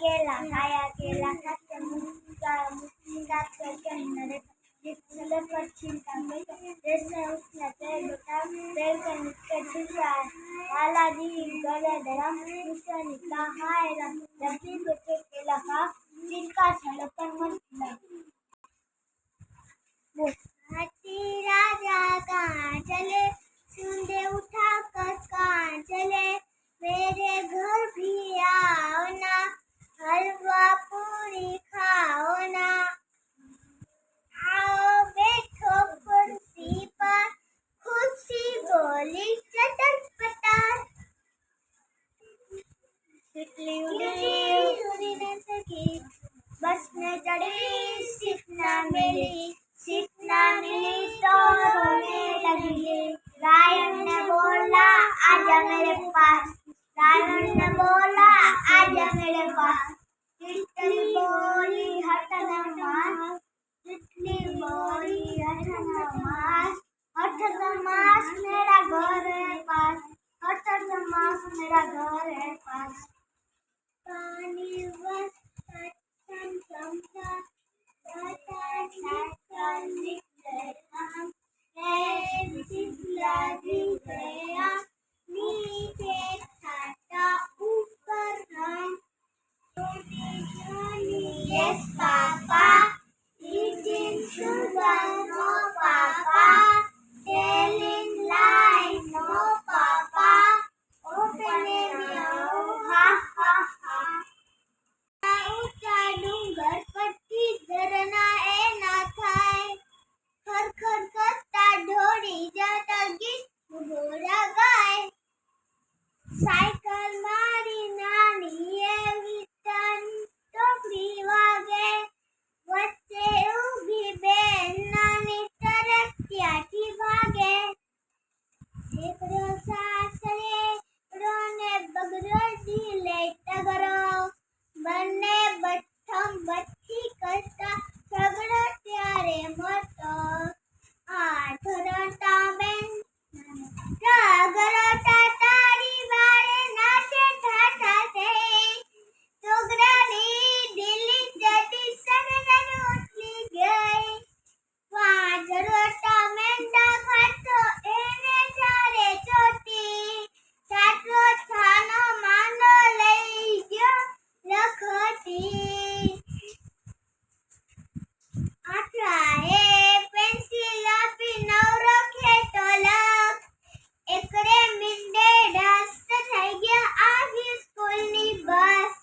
खाया केला खाते मुस्लिम करके नरे जिसले पर छिलका जैसे उसने तेल उठा तेल के नीचे छिलका वाला दी गले धरम उसे निकला हाय जब भी बच्चे केला खा छिलका छलकन मत खिला हाथी राजा कहाँ चले सूंदे उठा कर कहाँ चले मेरे घर भी आओ ना हलवा पूरी खाओ ना आओ बैठो कुर्सी पर खुशी बोली चटर पटर तितली उड़ी न सकी बस में चढ़ी सीट ना मिली तो रोने लगी रायन ने बोला आजा मेरे पास रावण ने बोला आजा मेरे पास तितली बोली हटना मास तितली बोली हटना मास मेरा घर है पास हटना मास मेरा घर है पास पानी बस कच्चन समझा जाता छाता निकले हम सिपला दी गया नीचे छाता ऊपर हम yes papa eating sugar no papa telling lies no papa opening your ha ha ha ऊंचा डूंगर पट्टी झरना ए ना थाय खर करता ढोड़ी जाता गीत घोड़ा गाय साइकिल मारी नानी एवी तन टोकरी वागे वच्चे ऊभी बेन नानी तरक्याથી ભાગે એકડો સાસરે રોને બગડો દિલે ટગરો બંને બઠ્ઠમ બઠ્ઠી કરતા ઝઘડો ત્યારે મોટો આઠ રટા બેન ઝઘડો તારી વાળે નાચે ઠાઠા તે છોકરાની દિલ્હી જતી સનન ઉઠી ગઈ પાંચ રોટા મેંડા ખાતો એને ચારે ચોટી સાતરો છાનો માંડો લઈ ગયો લખતી આઠરાએ પેન્સિલ આપી નવરો ખેતો લખ એકડે મિંડે ડસ્ટ થઈ ગયા આવી સ્કૂલની બસ